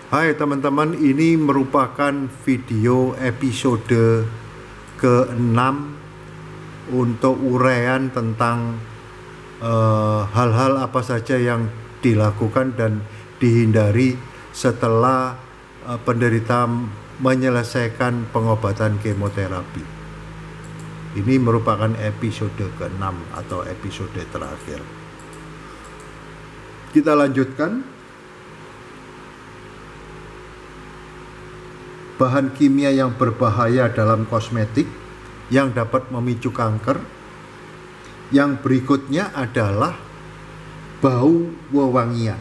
Hai teman-teman, ini merupakan video episode ke-6 untuk uraian tentang hal-hal apa saja yang dilakukan dan dihindari setelah penderita menyelesaikan pengobatan kemoterapi. Ini merupakan episode ke-6 atau episode terakhir. Kita lanjutkan. Bahan kimia yang berbahaya dalam kosmetik yang dapat memicu kanker. Yang berikutnya adalah bau wewangian.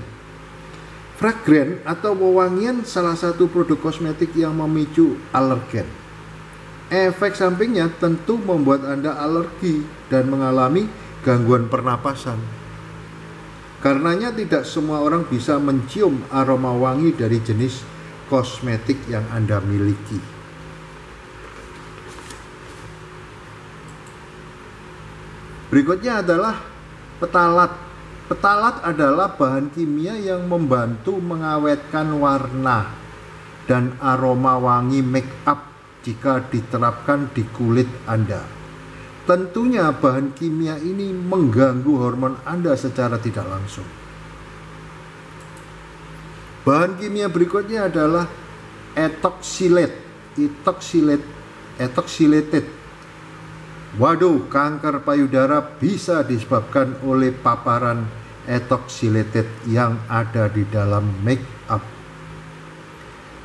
Fragrance atau wewangian salah satu produk kosmetik yang memicu alergen. Efek sampingnya tentu membuat Anda alergi dan mengalami gangguan pernapasan. Karenanya tidak semua orang bisa mencium aroma wangi dari jenis kosmetik yang Anda miliki. Berikutnya adalah petalat. Petalat adalah bahan kimia yang membantu mengawetkan warna dan aroma wangi make up jika diterapkan di kulit Anda. Tentunya bahan kimia ini mengganggu hormon Anda secara tidak langsung. Bahan kimia berikutnya adalah ethoxylated. Waduh, kanker payudara bisa disebabkan oleh paparan ethoxylated yang ada di dalam make up.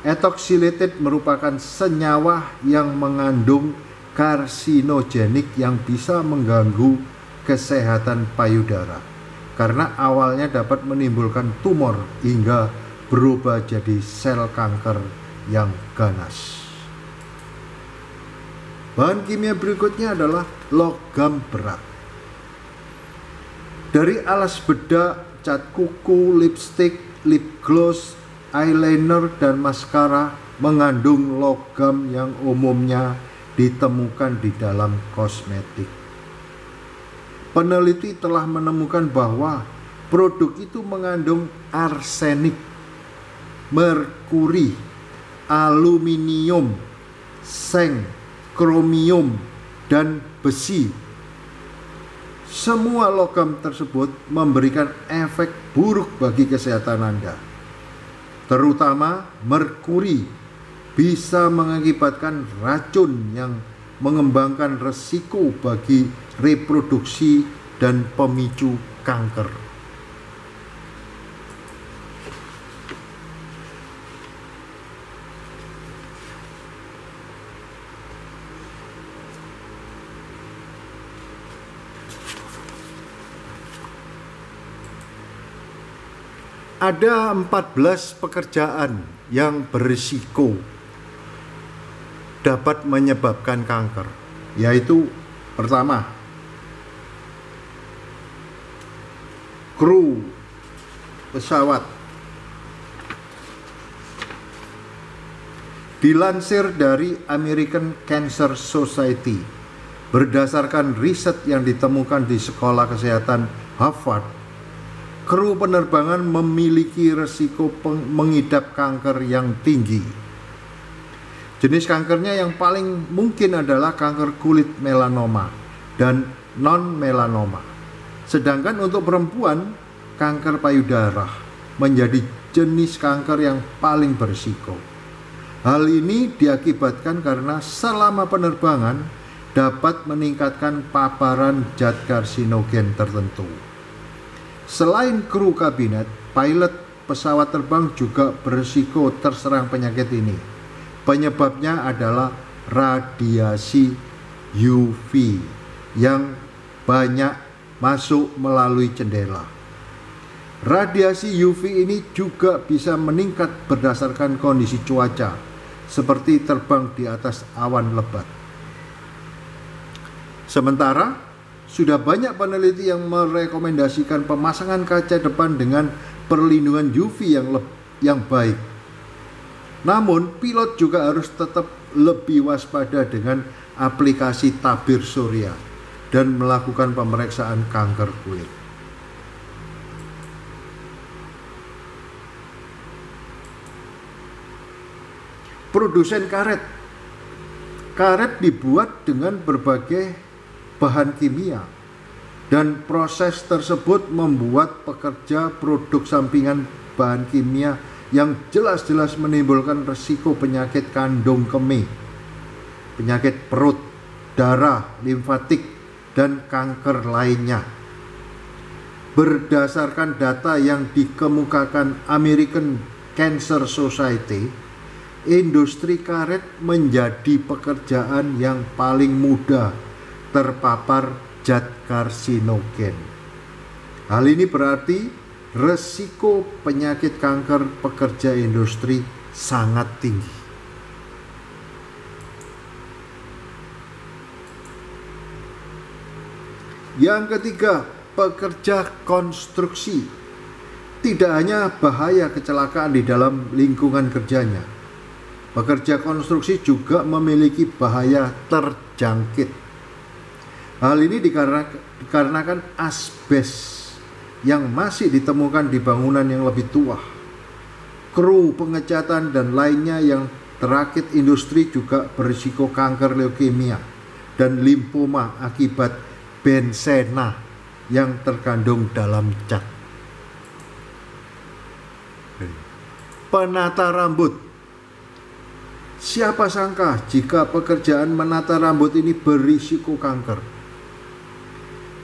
Ethoxylated merupakan senyawa yang mengandung karsinogenik yang bisa mengganggu kesehatan payudara karena awalnya dapat menimbulkan tumor hingga berubah jadi sel kanker yang ganas. Bahan kimia berikutnya adalah logam berat. Dari alas bedak, cat kuku, lipstick, lip gloss, eyeliner, dan maskara mengandung logam yang umumnya ditemukan di dalam kosmetik. Peneliti telah menemukan bahwa produk itu mengandung arsenik, merkuri, aluminium, seng, kromium, dan besi. Semua logam tersebut memberikan efek buruk bagi kesehatan Anda. Terutama merkuri bisa mengakibatkan racun yang mengembangkan resiko bagi reproduksi dan pemicu kanker. Ada 14 pekerjaan yang berisiko dapat menyebabkan kanker, yaitu pertama, kru pesawat. Dilansir dari American Cancer Society, berdasarkan riset yang ditemukan di Sekolah Kesehatan Harvard, kru penerbangan memiliki resiko mengidap kanker yang tinggi. Jenis kankernya yang paling mungkin adalah kanker kulit melanoma dan non-melanoma. Sedangkan untuk perempuan, kanker payudara menjadi jenis kanker yang paling berisiko. Hal ini diakibatkan karena selama penerbangan dapat meningkatkan paparan zat karsinogen tertentu. Selain kru kabinet, pilot pesawat terbang juga berisiko terserang penyakit ini. Penyebabnya adalah radiasi UV yang banyak masuk melalui jendela. Radiasi UV ini juga bisa meningkat berdasarkan kondisi cuaca, seperti terbang di atas awan lebat. Sementara sudah banyak peneliti yang merekomendasikan pemasangan kaca depan dengan perlindungan UV yang baik. Namun, pilot juga harus tetap lebih waspada dengan aplikasi tabir surya dan melakukan pemeriksaan kanker kulit. Produsen karet. Karet dibuat dengan berbagai bahan kimia, dan proses tersebut membuat pekerja produk sampingan bahan kimia yang jelas-jelas menimbulkan risiko penyakit kandung kemih, penyakit perut, darah, limfatik, dan kanker lainnya. Berdasarkan data yang dikemukakan American Cancer Society, industri karet menjadi pekerjaan yang paling mudah terpapar zat karsinogen. Hal ini berarti resiko penyakit kanker pekerja industri sangat tinggi. Yang ketiga, pekerja konstruksi. Tidak hanya bahaya kecelakaan di dalam lingkungan kerjanya, pekerja konstruksi juga memiliki bahaya terjangkit. Hal ini dikarenakan asbes yang masih ditemukan di bangunan yang lebih tua. Kru pengecatan dan lainnya yang terakit industri juga berisiko kanker leukemia dan limfoma akibat bensena yang terkandung dalam cat. Penata rambut. Siapa sangka jika pekerjaan menata rambut ini berisiko kanker.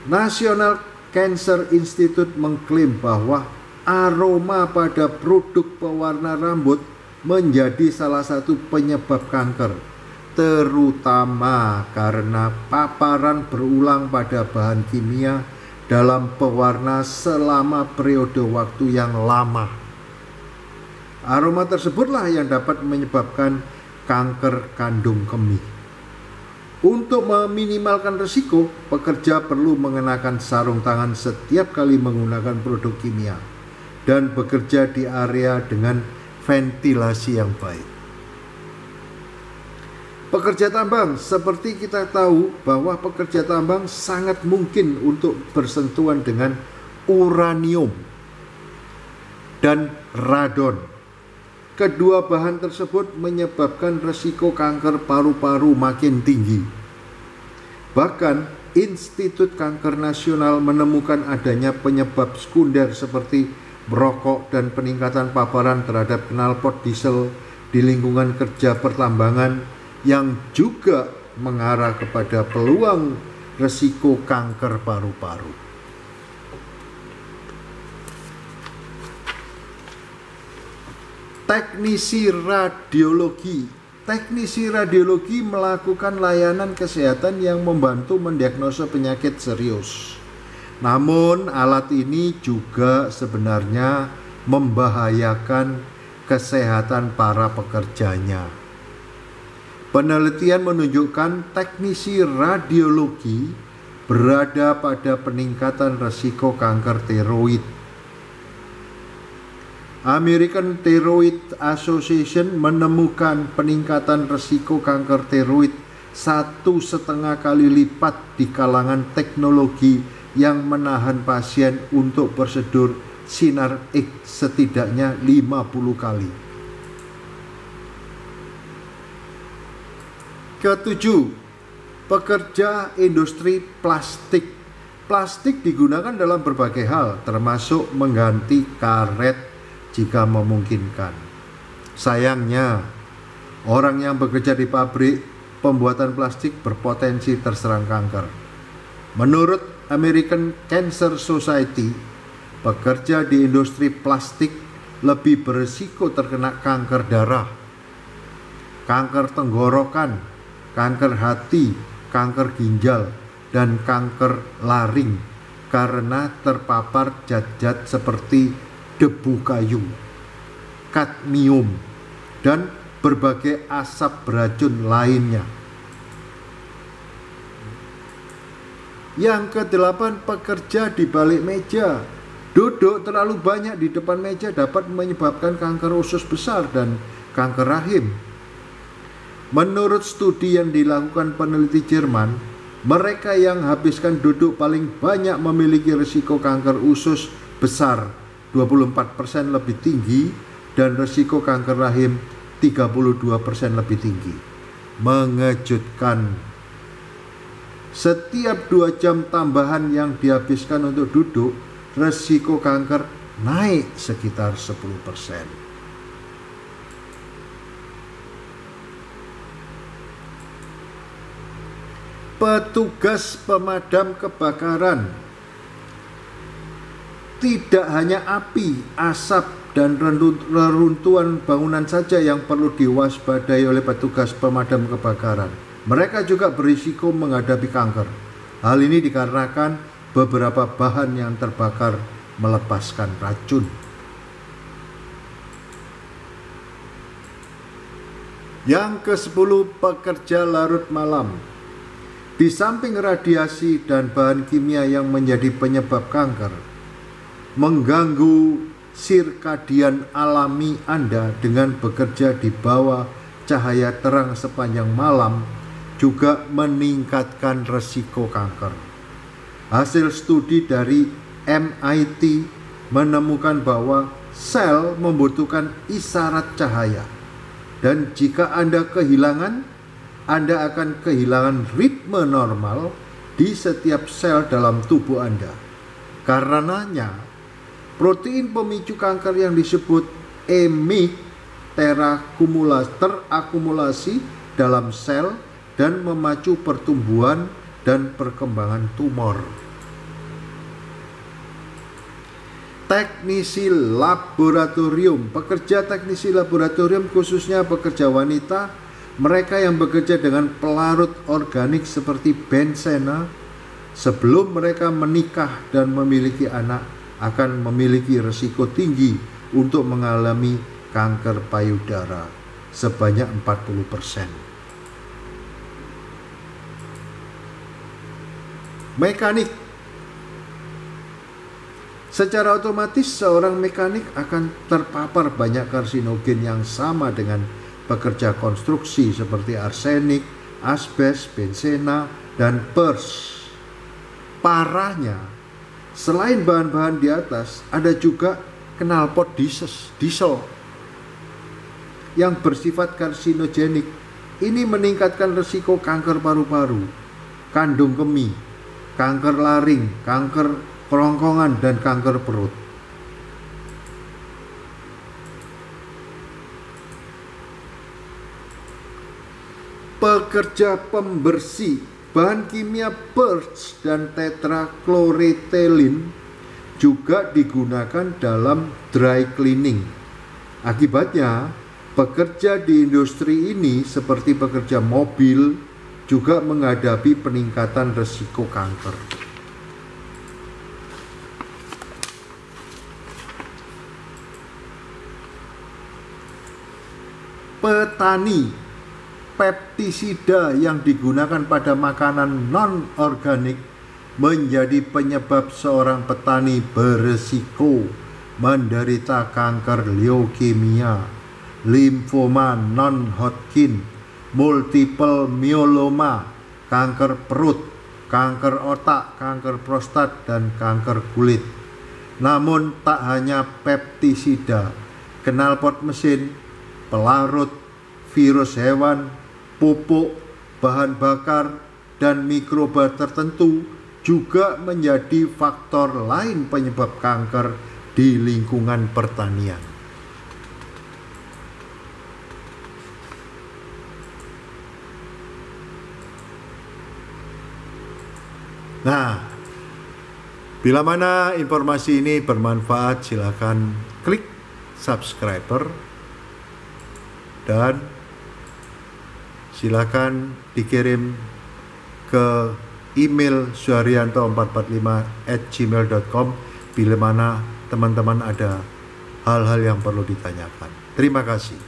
National Cancer Institute mengklaim bahwa aroma pada produk pewarna rambut menjadi salah satu penyebab kanker, terutama karena paparan berulang pada bahan kimia dalam pewarna selama periode waktu yang lama. Aroma tersebutlah yang dapat menyebabkan kanker kandung kemih. Untuk meminimalkan risiko, pekerja perlu mengenakan sarung tangan setiap kali menggunakan produk kimia dan bekerja di area dengan ventilasi yang baik. Pekerja tambang, seperti kita tahu bahwa pekerja tambang sangat mungkin untuk bersentuhan dengan uranium dan radon. Kedua bahan tersebut menyebabkan risiko kanker paru-paru makin tinggi. Bahkan, Institut Kanker Nasional menemukan adanya penyebab sekunder seperti merokok dan peningkatan paparan terhadap knalpot diesel di lingkungan kerja pertambangan yang juga mengarah kepada peluang risiko kanker paru-paru. Teknisi radiologi. Teknisi radiologi melakukan layanan kesehatan yang membantu mendiagnosa penyakit serius. Namun alat ini juga sebenarnya membahayakan kesehatan para pekerjanya. Penelitian menunjukkan teknisi radiologi berada pada peningkatan risiko kanker tiroid. American Thyroid Association menemukan peningkatan risiko kanker tiroid 1,5 kali lipat di kalangan teknologi yang menahan pasien untuk prosedur sinar X setidaknya 50 kali. Ketujuh, pekerja industri plastik. Plastik digunakan dalam berbagai hal, termasuk mengganti karet jika memungkinkan. Sayangnya, orang yang bekerja di pabrik pembuatan plastik berpotensi terserang kanker. Menurut American Cancer Society, pekerja di industri plastik lebih berisiko terkena kanker darah, kanker tenggorokan, kanker hati, kanker ginjal, dan kanker laring karena terpapar zat-zat seperti debu kayu, kadmium, dan berbagai asap beracun lainnya. Yang kedelapan, pekerja di balik meja. Duduk terlalu banyak di depan meja dapat menyebabkan kanker usus besar dan kanker rahim. Menurut studi yang dilakukan peneliti Jerman, mereka yang habiskan duduk paling banyak memiliki risiko kanker usus besar 24% lebih tinggi dan risiko kanker rahim 32% lebih tinggi. Mengejutkan. Setiap 2 jam tambahan yang dihabiskan untuk duduk, resiko kanker naik sekitar 10%. Petugas pemadam kebakaran, tidak hanya api, asap, dan reruntuhan bangunan saja yang perlu diwaspadai oleh petugas pemadam kebakaran. Mereka juga berisiko menghadapi kanker. Hal ini dikarenakan beberapa bahan yang terbakar melepaskan racun. Yang ke-10, pekerja larut malam. Di samping radiasi dan bahan kimia yang menjadi penyebab kanker, mengganggu sirkadian alami Anda dengan bekerja di bawah cahaya terang sepanjang malam juga meningkatkan resiko kanker. Hasil studi dari MIT menemukan bahwa sel membutuhkan isyarat cahaya, dan jika Anda kehilangan, Anda akan kehilangan ritme normal di setiap sel dalam tubuh Anda. Karenanya, protein pemicu kanker yang disebut EMIC terakumulasi dalam sel dan memacu pertumbuhan dan perkembangan tumor. Teknisi laboratorium. Pekerja teknisi laboratorium, khususnya pekerja wanita, mereka yang bekerja dengan pelarut organik seperti benzena, sebelum mereka menikah dan memiliki anak, akan memiliki risiko tinggi untuk mengalami kanker payudara sebanyak 40%. Mekanik. Secara otomatis seorang mekanik akan terpapar banyak karsinogen yang sama dengan pekerja konstruksi seperti arsenik, asbes, benzena, dan pers. Parahnya, selain bahan-bahan di atas, ada juga knalpot diesel yang bersifat karsinogenik. Ini meningkatkan risiko kanker paru-paru, kandung kemih, kanker laring, kanker kerongkongan, dan kanker perut. Pekerja pembersih, bahan kimia perch dan tetrachloroethylene juga digunakan dalam dry cleaning. Akibatnya, pekerja di industri ini seperti pekerja mobil juga menghadapi peningkatan risiko kanker. Petani, pestisida yang digunakan pada makanan non-organik menjadi penyebab seorang petani beresiko menderita kanker leukemia, limfoma non-Hodgkin, multiple myeloma, kanker perut, kanker otak, kanker prostat, dan kanker kulit. Namun tak hanya pestisida, knalpot mesin, pelarut, virus hewan, pupuk, bahan bakar, dan mikroba tertentu juga menjadi faktor lain penyebab kanker di lingkungan pertanian. Nah, bila mana informasi ini bermanfaat, silakan klik subscriber dan silakan dikirim ke email suharyanto445@gmail.com bila mana teman-teman ada hal-hal yang perlu ditanyakan. Terima kasih.